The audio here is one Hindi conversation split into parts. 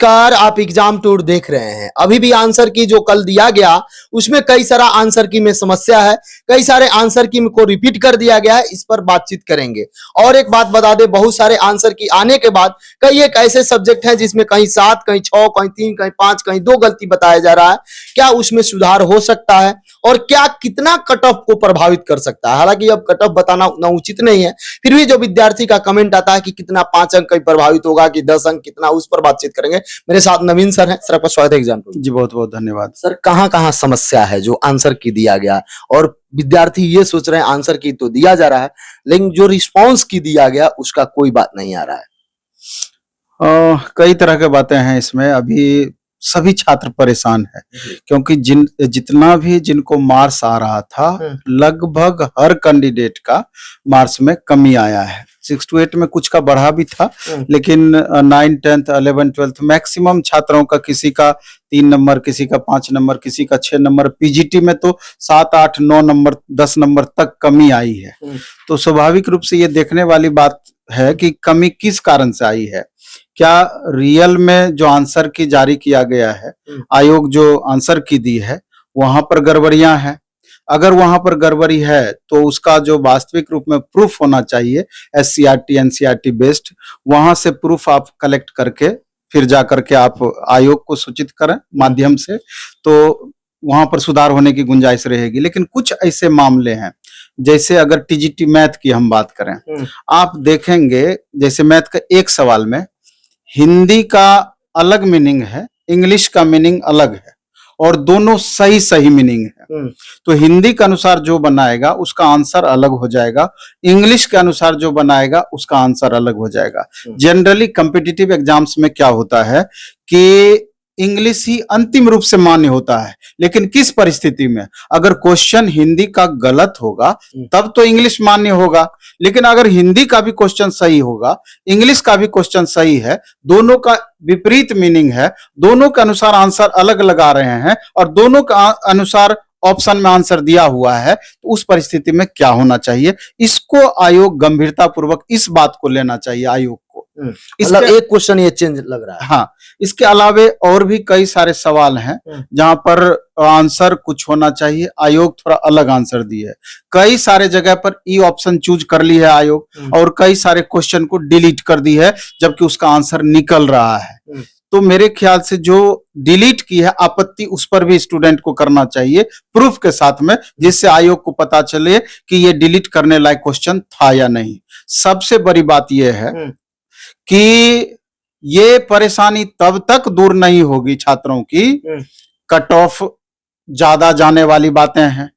कार आप एग्जाम टूर देख रहे हैं। अभी भी आंसर की जो कल दिया गया उसमें कई सारा आंसर की में समस्या है, कई सारे आंसर की को रिपीट कर दिया गया है। इस पर बातचीत करेंगे। और एक बात बता दें, बहुत सारे आंसर की आने के बाद कई एक ऐसे सब्जेक्ट हैं जिसमें कहीं 7, कहीं 6, कहीं 3, कहीं 5, कहीं 2 गलती बताया जा रहा है। क्या उसमें सुधार हो सकता है और क्या कितना कट ऑफ को प्रभावित कर सकता है? हालांकि अब कट ऑफ बताना उतना उचित नहीं है, फिर भी जो विद्यार्थी का कमेंट आता है कि कितना 5 अंक कहीं प्रभावित होगा कि 10 अंक कितना, उस पर बातचीत करेंगे। मेरे साथ नवीन सर हैं। सर आपका स्वागत है एग्जाम टूर। जी बहुत बहुत धन्यवाद। सर कहां-कहां समस्या है जो आंसर की दिया गया और विद्यार्थी ये सोच रहे हैं आंसर की तो दिया जा रहा है लेकिन जो रिस्पांस की दिया गया उसका कोई बात नहीं आ रहा है? कई तरह के बातें हैं इसमें। अभी सभी छात्र परेशान है क्योंकि जितना भी जिनको मार्क्स आ रहा था लगभग हर कैंडिडेट का मार्क्स में कमी आया है। 6 to 8 में कुछ का बढ़ा भी था, लेकिन 9, 10th, 11, 12th मैक्सिमम छात्रों का, किसी का 3 नंबर, किसी का 5 नंबर, किसी का 6 नंबर, पीजीटी में तो 7, 8, 9 नंबर, 10 नंबर तक कमी आई है। तो स्वाभाविक रूप से ये देखने वाली बात है कि कमी किस कारण से आई है। क्या रियल में जो आंसर की जारी किया गया है, आयोग जो आंसर की दी है वहां पर गड़बड़ियां हैं? अगर वहां पर गड़बड़ी है तो उसका जो वास्तविक रूप में प्रूफ होना चाहिए, एससीईआरटी, एनसीईआरटी बेस्ड, वहां से प्रूफ आप कलेक्ट करके फिर जा करके आप आयोग को सूचित करें माध्यम से, तो वहां पर सुधार होने की गुंजाइश रहेगी। लेकिन कुछ ऐसे मामले हैं, जैसे अगर टीजीटी मैथ की हम बात करें, आप देखेंगे जैसे मैथ का एक सवाल में हिंदी का अलग मीनिंग है, इंग्लिश का मीनिंग अलग है और दोनों सही सही मीनिंग है। तो हिंदी के अनुसार जो बनाएगा उसका आंसर अलग हो जाएगा, इंग्लिश के अनुसार जो बनाएगा उसका आंसर अलग हो जाएगा। जनरली कॉम्पिटिटिव एग्जाम्स में क्या होता है कि इंग्लिश ही अंतिम रूप से मान्य होता है, लेकिन किस परिस्थिति में? अगर क्वेश्चन हिंदी का गलत होगा तब तो इंग्लिश मान्य होगा, लेकिन अगर हिंदी का भी क्वेश्चन सही होगा, इंग्लिश का भी क्वेश्चन सही है, दोनों का विपरीत मीनिंग है, दोनों के अनुसार आंसर अलग लगा रहे हैं और दोनों का अनुसार ऑप्शन में आंसर दिया हुआ है, तो उस परिस्थिति में क्या होना चाहिए? इसको आयोग गंभीरता पूर्वक इस बात को लेना चाहिए आयोग को। मतलब एक क्वेश्चन ये चेंज लग रहा है। हाँ, इसके अलावे और भी कई सारे सवाल हैं जहां पर आंसर कुछ होना चाहिए, आयोग थोड़ा अलग आंसर दिए है। कई सारे जगह पर ई ऑप्शन चूज कर ली है आयोग और कई सारे क्वेश्चन को डिलीट कर दी है जबकि उसका आंसर निकल रहा है। तो मेरे ख्याल से जो डिलीट की है आपत्ति, उस पर भी स्टूडेंट को करना चाहिए प्रूफ के साथ में, जिससे आयोग को पता चले कि ये डिलीट करने लायक क्वेश्चन था या नहीं। सबसे बड़ी बात यह है कि ये परेशानी तब तक दूर नहीं होगी छात्रों की, कट ऑफ ज्यादा जाने वाली बातें हैं।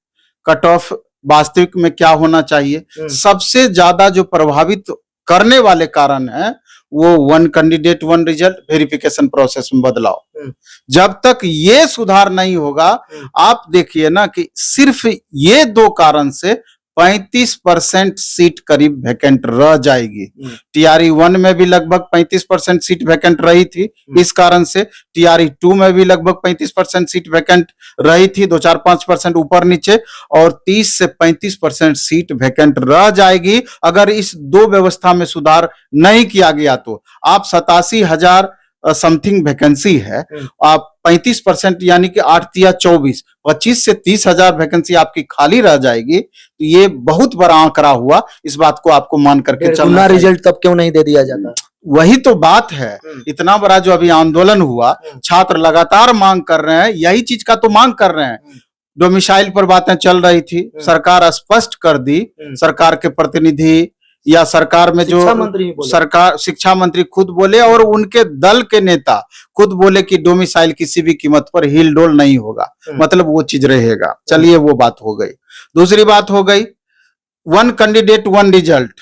कट ऑफ वास्तविक में क्या होना चाहिए? सबसे ज्यादा जो प्रभावित करने वाले कारण है वो 1 कैंडिडेट 1 रिजल्ट, वेरिफिकेशन प्रोसेस में बदलाव। जब तक ये सुधार नहीं होगा, आप देखिए ना कि सिर्फ ये 2 कारण से 35% सीट करीब वैकेंट रह जाएगी। टीआरई 1 में भी लगभग 35% सीट वैकेंट रही थी, इस कारण से टीआरई 2 में भी लगभग 35% सीट वैकेंट रही थी, 2-4-5% ऊपर नीचे, और 30 से 35% सीट वैकेंट रह जाएगी अगर इस 2 व्यवस्था में सुधार नहीं किया गया। तो आप 87,000 समथिंग वैकेंसी है, आप 35% यानी कि 8 या 24, 25 से 30,000 वैकेंसी आपकी खाली रह जाएगी। तो ये बहुत बड़ा आंकड़ा हुआ, इस बात को आपको मान करके चलना। रिजल्ट तब क्यों नहीं दे दिया जाता? वही तो बात है। इतना बड़ा जो अभी आंदोलन हुआ, छात्र लगातार मांग कर रहे हैं, यही चीज का तो मांग कर रहे हैं। डोमिसाइल पर बातें चल रही थी, सरकार स्पष्ट कर दी, सरकार के प्रतिनिधि या सरकार में जो सरकार, शिक्षा मंत्री खुद बोले और उनके दल के नेता खुद बोले कि डोमिसाइल किसी भी कीमत पर हिल डोल नहीं होगा, मतलब वो चीज रहेगा। चलिए वो बात हो गई। दूसरी बात हो गई 1 कैंडिडेट 1 रिजल्ट।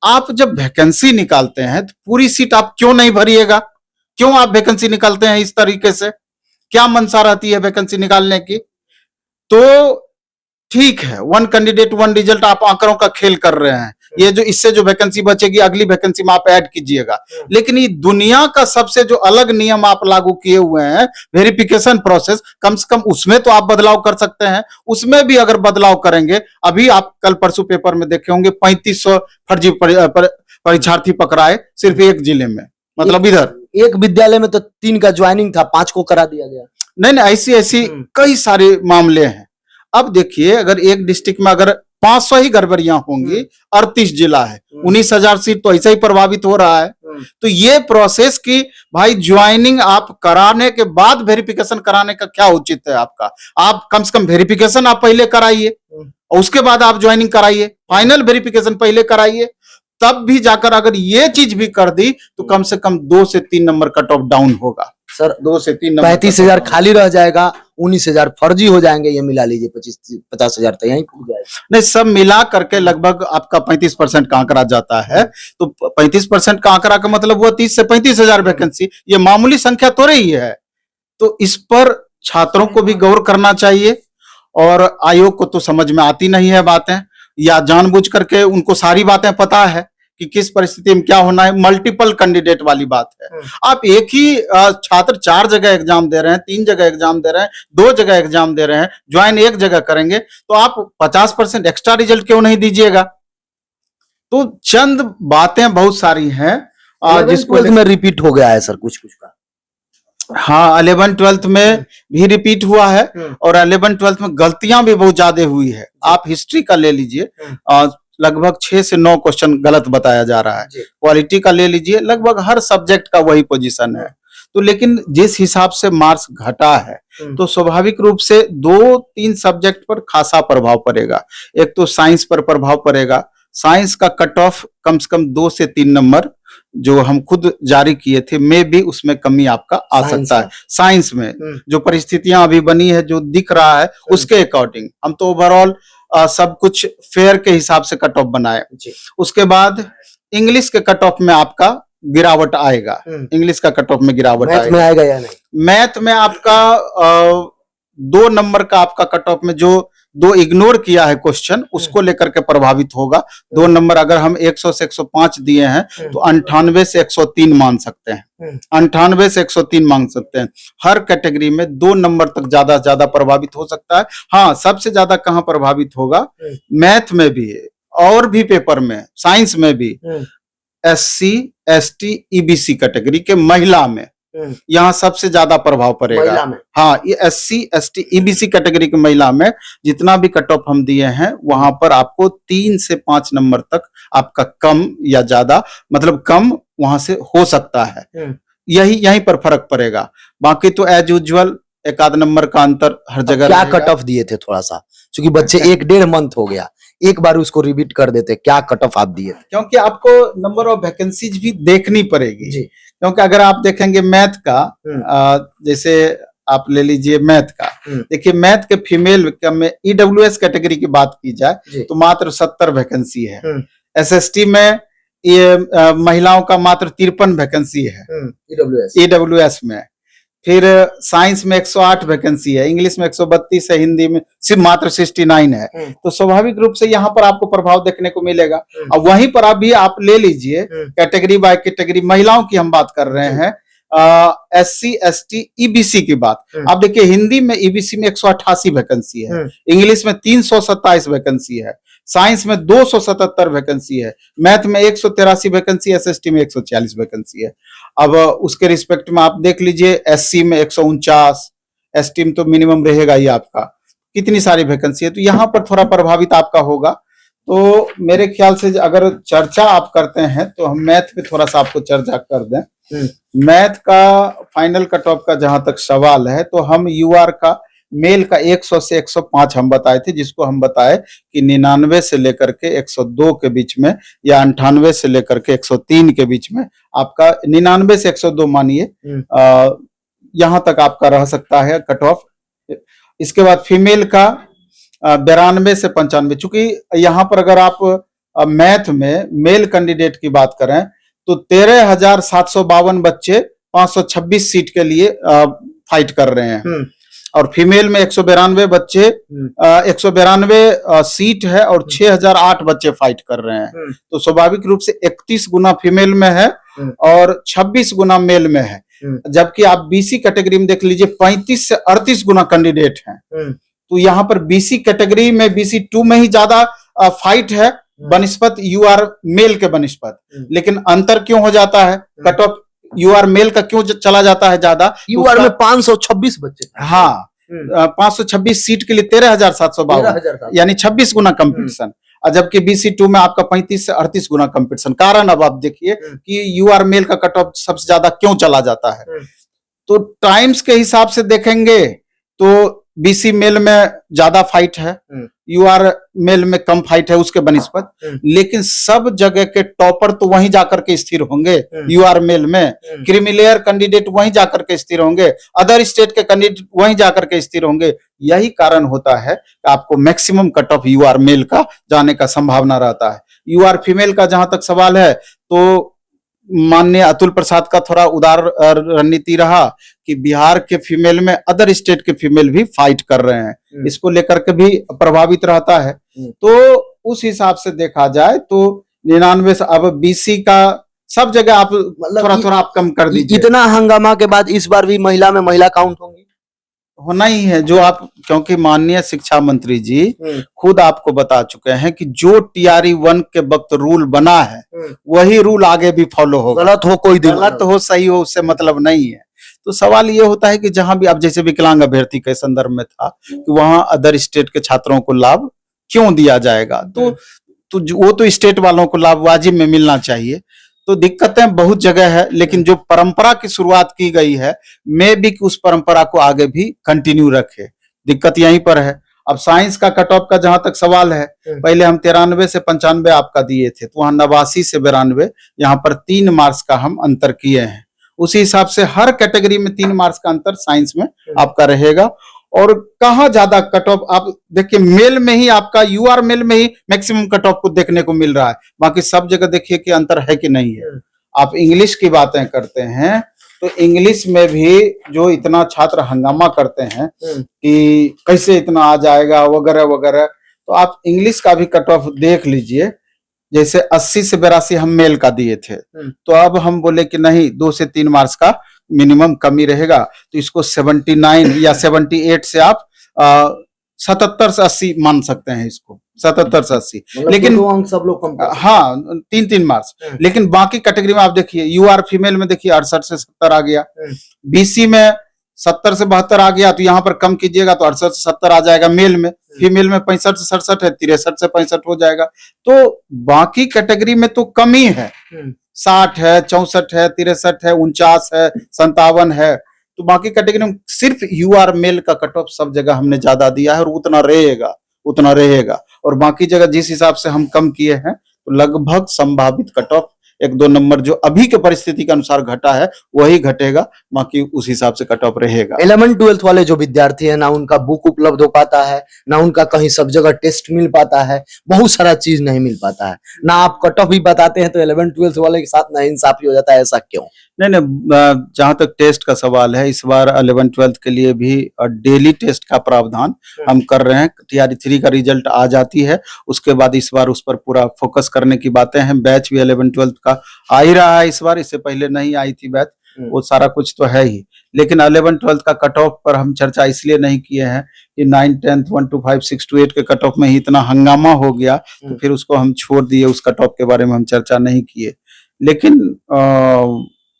आप जब वैकेंसी निकालते हैं तो पूरी सीट आप क्यों नहीं भरिएगा? क्यों आप वैकेंसी निकालते हैं इस तरीके से? क्या मंशा रहती है वैकेंसी निकालने की? तो ठीक है, 1 कैंडिडेट 1 रिजल्ट आप आंकड़ों का खेल कर रहे हैं, ये जो इससे जो वैकेंसी बचेगी अगली वैकेंसी में आप ऐड कीजिएगा। लेकिन ये दुनिया का सबसे जो अलग नियम आप लागू किए हुए हैं, वेरिफिकेशन प्रोसेस, कम से कम उसमें तो आप बदलाव कर सकते हैं। उसमें भी अगर बदलाव करेंगे, अभी आप कल परसों पेपर में देखे होंगे 3500 फर्जी परीक्षार्थी पकड़ाए सिर्फ एक जिले में, मतलब इधर एक विद्यालय में तो 3 का ज्वाइनिंग था, 5 को करा दिया गया। नहीं नहीं, ऐसी ऐसी कई सारे मामले हैं। अब देखिए, अगर एक डिस्ट्रिक्ट में अगर 500 ही गड़बड़ियां होंगी, 38 जिला है, 19,000 सीट तो ऐसा ही प्रभावित हो रहा है। तो ये प्रोसेस की भाई ज्वाइनिंग आप कराने के बाद वेरिफिकेशन कराने का क्या उचित है आपका? आप कम से कम वेरिफिकेशन आप पहले कराइए और उसके बाद आप ज्वाइनिंग कराइए, फाइनल वेरिफिकेशन पहले कराइए, तब भी जाकर अगर ये चीज भी कर दी तो कम से कम 2 से 3 नंबर कट ऑफ डाउन होगा सर। 2 से 3 नंबर 35,000 खाली रह जाएगा, 19,000 फर्जी हो जाएंगे, ये मिला लीजिए 50,000 तो यहीं पूछ जाएगा। नहीं, सब मिला करके लगभग आपका 35% का आंकड़ा जाता है। तो 35% का आंकड़ा का मतलब हुआ 30 से 35,000 वैकेंसी, ये मामूली संख्या तो रही है। तो इस पर छात्रों को भी गौर करना चाहिए और आयोग को तो समझ में आती नहीं है बातें, या जानबूझ करके उनको सारी बातें पता है कि किस परिस्थिति में क्या होना है। मल्टीपल कैंडिडेट वाली बात है। आप एक ही छात्र 4 जगह एग्जाम दे रहे हैं, 3 जगह एग्जाम दे रहे हैं, 2 जगह एग्जाम दे रहे हैं, ज्वाइन एक जगह करेंगे, तो आप 50% एक्स्ट्रा रिजल्ट क्यों नहीं दीजिएगा? तो चंद बातें बहुत सारी हैं जिसको में रिपीट हो गया है सर कुछ कुछ का। हाँ, 11-12 में भी रिपीट हुआ है और 11-12 में गलतियां भी बहुत ज्यादा हुई है। आप हिस्ट्री का ले लीजिए, लगभग 6 से 9 क्वेश्चन गलत बताया जा रहा है। क्वालिटी का ले लीजिए, लगभग हर सब्जेक्ट का वही पोजीशन है। तो लेकिन जिस हिसाब से मार्क्स घटा है तो स्वाभाविक रूप से 2-3 सब्जेक्ट पर खासा प्रभाव पड़ेगा। एक तो साइंस पर प्रभाव पड़ेगा। साइंस का कट ऑफ कम से कम 2 से 3 नंबर जो हम खुद जारी किए थे, में भी उसमें कमी आपका आ सकता है। साइंस में जो परिस्थितियां अभी बनी है, जो दिख रहा है, उसके अकॉर्डिंग हम तो ओवरऑल सब कुछ फेयर के हिसाब से कट ऑफ बनाए। उसके बाद इंग्लिश के कट ऑफ में आपका गिरावट आएगा। इंग्लिश का कट ऑफ में गिरावट आएगा। में आएगा या नहीं? मैथ में आपका 2 नंबर का आपका कट ऑफ में जो 2 इग्नोर किया है क्वेश्चन, उसको लेकर के प्रभावित होगा। 2 नंबर अगर हम 100 से 105 दिए हैं तो 98 से 103 मान सकते हैं। 98 से 103 मांग सकते हैं। हर कैटेगरी में 2 नंबर तक ज्यादा प्रभावित हो सकता है। हाँ, सबसे ज्यादा कहाँ प्रभावित होगा? मैथ में भी और भी पेपर में, साइंस में भी, SC, ST, EBC कैटेगरी के महिला में यहाँ सबसे ज्यादा प्रभाव पड़ेगा। हाँ, ये SC, ST, EBC कैटेगरी की महिला में जितना भी कट ऑफ हम दिए हैं, वहां पर आपको 3 से 5 नंबर तक आपका कम या ज्यादा, मतलब कम वहां से हो सकता है। यहीं पर फर्क पड़ेगा। बाकी तो एज यूजुअल 1-8 नंबर का अंतर हर जगह। क्या कट ऑफ दिए थे थोड़ा सा, क्योंकि बच्चे 1-1.5 मंथ हो गया, एक बार उसको रिपीट कर देते, क्या कट ऑफ आप दिए थे? क्योंकि आपको नंबर ऑफ वैकेंसीज भी देखनी पड़ेगी। क्योंकि अगर आप देखेंगे मैथ का, जैसे आप ले लीजिए मैथ का, देखिए मैथ के फीमेल में EWS कैटेगरी की बात की जाए तो मात्र 70 वैकेंसी है। SST में ये महिलाओं का मात्र 53 वैकेंसी है EWS में। फिर साइंस में 108 वैकेंसी है, इंग्लिश में 132 है, हिंदी में सिर्फ मात्र 69 है। तो स्वाभाविक रूप से यहाँ पर आपको प्रभाव देखने को मिलेगा। अब वहीं पर अभी आप ले लीजिए कैटेगरी बाय कैटेगरी, महिलाओं की हम बात कर रहे हैं, SC, ST, EBC की बात। आप देखिए हिंदी में EBC में 188 वैकेंसी है, इंग्लिश में 327 वैकेंसी है, साइंस में 277 वैकेंसी है, मैथ में 183 वैकेंसी, SST में 140 वैकेंसी है। अब उसके रिस्पेक्ट में आप देख लीजिए SC में 149, ST में तो मिनिमम रहेगा ही आपका, कितनी सारी वैकेंसी है। तो यहाँ पर थोड़ा प्रभावित आपका होगा। तो मेरे ख्याल से अगर चर्चा आप करते हैं तो हम मैथ पे थोड़ा सा आपको चर्चा कर दें। मैथ का फाइनल कट ऑफ का जहां तक सवाल है, तो हम UR का मेल का 100 से 105 हम बताए थे, जिसको हम बताए कि 99 से लेकर के 102 के बीच में, या 98 से लेकर के 103 के बीच में आपका 99 से 102 मानिए, यहां तक आपका रह सकता है कट ऑफ। इसके बाद फीमेल का 92 से 95, चूंकि यहाँ पर अगर आप मैथ में मेल कैंडिडेट की बात करें तो 13,752 बच्चे 526 सीट के लिए फाइट कर रहे हैं, और फीमेल में 192 बच्चे 192 सीट है और 6,008 बच्चे फाइट कर रहे हैं। तो स्वाभाविक रूप से 31 गुना फीमेल में है और 26 गुना मेल में है। जबकि आप BC कैटेगरी में देख लीजिए 35 से 38 गुना कैंडिडेट हैं। तो यहाँ पर BC कैटेगरी में BC2 में ही ज्यादा फाइट है बनिस्पत UR मेल के बनिस्पत। लेकिन अंतर क्यों हो जाता है? कट ऑफ यूआर मेल का क्यों चला जाता है ज्यादा? यूआर में 526 बच्चे थे। हाँ, 526 सीट के लिए 13,752 13,000 यानी 26 गुना कंपटीशन, और जबकि BC2 में आपका 35 से 38 गुना कंपटीशन। कारण अब आप देखिए कि यूआर मेल का कट ऑफ सबसे ज्यादा क्यों चला जाता है। तो टाइम्स के हिसाब से देखेंगे तो BC मेल में ज्यादा फाइट है, यूआर मेल में कम फाइट है उसके बनिस्पत, लेकिन सब जगह के टॉपर तो वहीं जाकर के स्थिर होंगे यूआर मेल में, क्रीमिलेयर कैंडिडेट वहीं जाकर के स्थिर होंगे, अदर स्टेट के कैंडिडेट वहीं जाकर के स्थिर होंगे। यही कारण होता है कि आपको maximum cut off UR male का जाने का संभावना रहता है। यूआर फीमेल का जहां तक सवाल है तो माननीय अतुल प्रसाद का थोड़ा उदार रणनीति रहा कि बिहार के फीमेल में अदर स्टेट के फीमेल भी फाइट कर रहे हैं, इसको लेकर के भी प्रभावित रहता है। तो उस हिसाब से देखा जाए तो 99 से अब BC का सब जगह आप थोड़ा थोड़ा आप कम कर दीजिए। इतना हंगामा के बाद इस बार भी महिला में महिला काउंट होंगी, होना ही है। जो आप, क्योंकि माननीय शिक्षा मंत्री जी खुद आपको बता चुके हैं कि जो TRE 1 के वक्त रूल बना है वही रूल आगे भी फॉलो होगा। गलत हो कोई दिन, गलत हो सही हो उससे मतलब नहीं है। तो सवाल ये होता है कि जहां भी, अब जैसे विकलांग अभ्यर्थी के संदर्भ में था कि वहां अदर स्टेट के छात्रों को लाभ क्यों दिया जाएगा, तो वो तो स्टेट वालों को लाभ वाजिब में मिलना चाहिए। तो दिक्कतें बहुत जगह है, लेकिन जो परंपरा की शुरुआत की गई है मैं भी उस परंपरा को आगे भी कंटिन्यू रखे। दिक्कत यहीं पर है। अब साइंस का कट ऑफ का जहां तक सवाल है, पहले हम 93 से 95 आपका दिए थे, तो वहां 89 से 92, यहाँ पर 3 मार्क्स का हम अंतर किए हैं। उसी हिसाब से हर कैटेगरी में 3 मार्क्स का अंतर साइंस में आपका रहेगा। और कहाँ ज्यादा कट ऑफ आप देखिए, मेल में ही आपका यूआर मेल में ही मैक्सिमम कट ऑफ को देखने को मिल रहा है, बाकी सब जगह देखिए कि अंतर है कि नहीं है। आप इंग्लिश की बातें करते हैं तो इंग्लिश में भी जो इतना छात्र हंगामा करते हैं कि कैसे इतना आ जाएगा वगैरह वगैरह, तो आप इंग्लिश का भी कट ऑफ देख लीजिए। जैसे 80 से 82 हम मेल का दिए थे, तो अब हम बोले कि नहीं 2 से 3 मार्क्स का मिनिमम कमी रहेगा, तो इसको 79 या 78 से आप 77 से 80 मान सकते हैं, इसको 77 से 80। लेकिन सब लोग कम, हाँ 3-3 मार्क्स। लेकिन बाकी कैटेगरी में आप देखिए, यूआर फीमेल में देखिए 68 से 70 आ गया, BC में 70 से 72 आ गया, तो यहाँ पर कम कीजिएगा तो 68 से 70 आ जाएगा मेल में। फीमेल में 65 से 67 है, 63 से 65 हो जाएगा। तो बाकी कैटेगरी में तो कमी है, 60 है, 64 है, 63 है, 49 है, 57 है। तो बाकी कैटेगरी में सिर्फ यूआर मेल का कट ऑफ सब जगह हमने ज्यादा दिया है और उतना रहेगा। और बाकी जगह जिस हिसाब से हम कम किए हैं तो लगभग संभावित कट ऑफ 1-2 नंबर जो अभी के परिस्थिति के अनुसार घटा है वही घटेगा, बाकी उस हिसाब से कट ऑफ रहेगा। 11th-12th वाले जो विद्यार्थी है ना, उनका बुक उपलब्ध हो पाता है ना, उनका कहीं सब जगह टेस्ट मिल पाता है, बहुत सारा चीज नहीं मिल पाता है ना। आप कट ऑफ भी बताते हैं तो 11th-12th वाले के साथ ना इंसाफी हो जाता है, ऐसा क्यों? नहीं, जहां तक टेस्ट का सवाल है, इस बार 11th-12th के लिए भी डेली टेस्ट का प्रावधान हम कर रहे हैं। TRE 3 का रिजल्ट आ जाती है, उसके बाद इस बार उस पर पूरा फोकस करने की बातें हैं। बैच भी 11th-12th का आ ही रहा है इस बार, इससे पहले नहीं आई थी बैच, वो सारा कुछ तो है ही। लेकिन 11th-12th का कट ऑफ पर हम चर्चा इसलिए नहीं किए हैं कि 9, 10th 1 to 5, 6 to 8 के कट ऑफ में ही इतना हंगामा हो गया, तो फिर उसको हम छोड़ दिए, उस कट ऑफ के बारे में हम चर्चा नहीं किए। लेकिन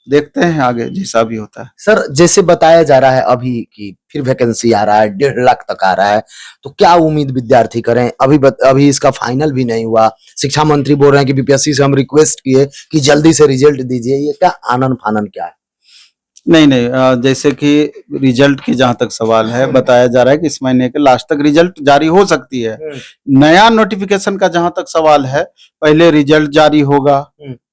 देखते हैं आगे जैसा भी होता है। सर, जैसे बताया जा रहा है अभी कि फिर वैकेंसी आ रहा है, 1.5 लाख तक आ रहा है, तो क्या उम्मीद विद्यार्थी करें? अभी इसका फाइनल भी नहीं हुआ, शिक्षा मंत्री बोल रहे हैं कि BPSC से हम रिक्वेस्ट किए कि जल्दी से रिजल्ट दीजिए, ये क्या आनन फानन क्या है? नहीं, जैसे कि रिजल्ट की जहां तक सवाल है, बताया जा रहा है कि इस महीने के लास्ट तक रिजल्ट जारी हो सकती है। नया नोटिफिकेशन का जहां तक सवाल है, पहले रिजल्ट जारी होगा,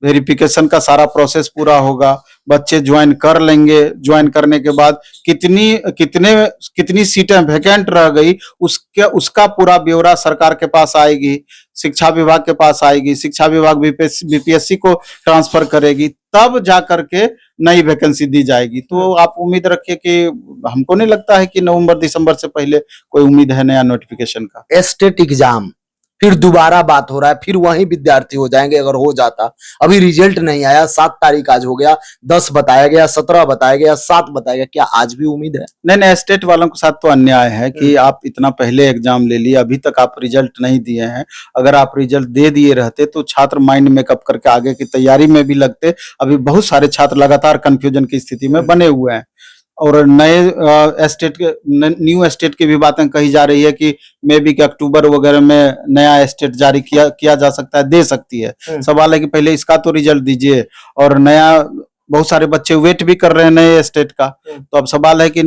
वेरिफिकेशन का सारा प्रोसेस पूरा होगा, बच्चे ज्वाइन कर लेंगे, ज्वाइन करने के बाद कितनी सीटें वैकेंट रह गई उसका पूरा ब्यौरा सरकार के पास आएगी, शिक्षा विभाग के पास आएगी, शिक्षा विभाग BPSC को ट्रांसफर करेगी, तब जा करके नई वैकेंसी दी जाएगी। तो आप उम्मीद रखिए कि हमको नहीं लगता है कि नवंबर दिसंबर से पहले कोई उम्मीद है नया नोटिफिकेशन का। स्टेट एग्जाम फिर दोबारा बात हो रहा है, फिर वही विद्यार्थी हो जाएंगे अगर हो जाता। अभी रिजल्ट नहीं आया, 7 तारीख आज हो गया, 10 बताया गया, 17 बताया गया, 7 बताया गया, क्या आज भी उम्मीद है? नहीं नहीं, स्टेट वालों के साथ तो अन्याय है कि आप इतना पहले एग्जाम ले लिए, अभी तक आप रिजल्ट नहीं दिए हैं। अगर आप रिजल्ट दे दिए रहते तो छात्र माइंड मेकअप करके आगे की तैयारी में भी लगते। अभी बहुत सारे छात्र लगातार कंफ्यूजन की स्थिति में बने हुए हैं। और नए न्यू एस्टेट की भी बातें कही जा रही है कि मे बी कि अक्टूबर वगैरह में नया एस्टेट जारी किया जा सकता है, दे सकती है। सवाल है कि पहले इसका तो रिजल्ट दीजिए। और नया बहुत सारे बच्चे वेट भी कर रहे हैं नए एस्टेट का। तो अब सवाल है कि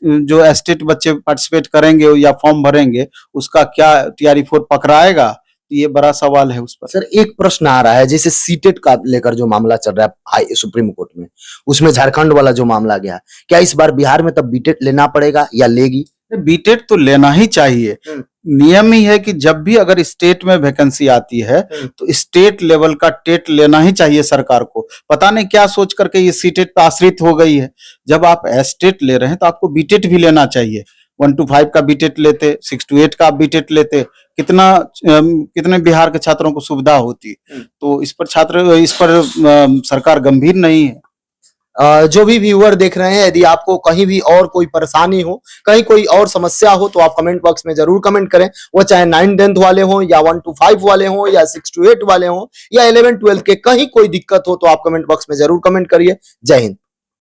जो एस्टेट बच्चे पार्टिसिपेट करेंगे या फॉर्म भरेंगे, उसका क्या TRE-4 पकड़ाएगा? ये बड़ा सवाल है उस पर। सर एक प्रश्न आ रहा है, जैसे सीटेट का लेकर जो मामला चल रहा है हाई सुप्रीम कोर्ट में, उसमें झारखंड वाला जो मामला गया, क्या इस बार बिहार में तब बीटेट लेना पड़ेगा या लेगी? बीटेट तो लेना ही चाहिए। नियम ही है कि जब भी अगर स्टेट में वैकेंसी आती है तो स्टेट लेवल का टेट लेना ही चाहिए सरकार को। पता नहीं क्या सोच करके ये सीटेट पे आश्रित हो गई है। जब आप एस्टेट ले रहे हैं तो आपको बीटेट भी लेना चाहिए। 1 to 5 का बीटेट लेते, 6 to 8 का आप बीटेट लेते, कितने बिहार के छात्रों को सुविधा होती। तो इस पर सरकार गंभीर नहीं है। जो भी व्यूअर देख रहे हैं, यदि आपको कहीं भी और कोई परेशानी हो, कहीं कोई और समस्या हो, तो आप कमेंट बॉक्स में जरूर कमेंट करें। वो चाहे 9th-10th वाले हों या 1 to 5 वाले हों या 6 to 8 वाले हों या 11th-12th के, कहीं कोई दिक्कत हो तो आप कमेंट बॉक्स में जरूर कमेंट करिए। जय हिंद।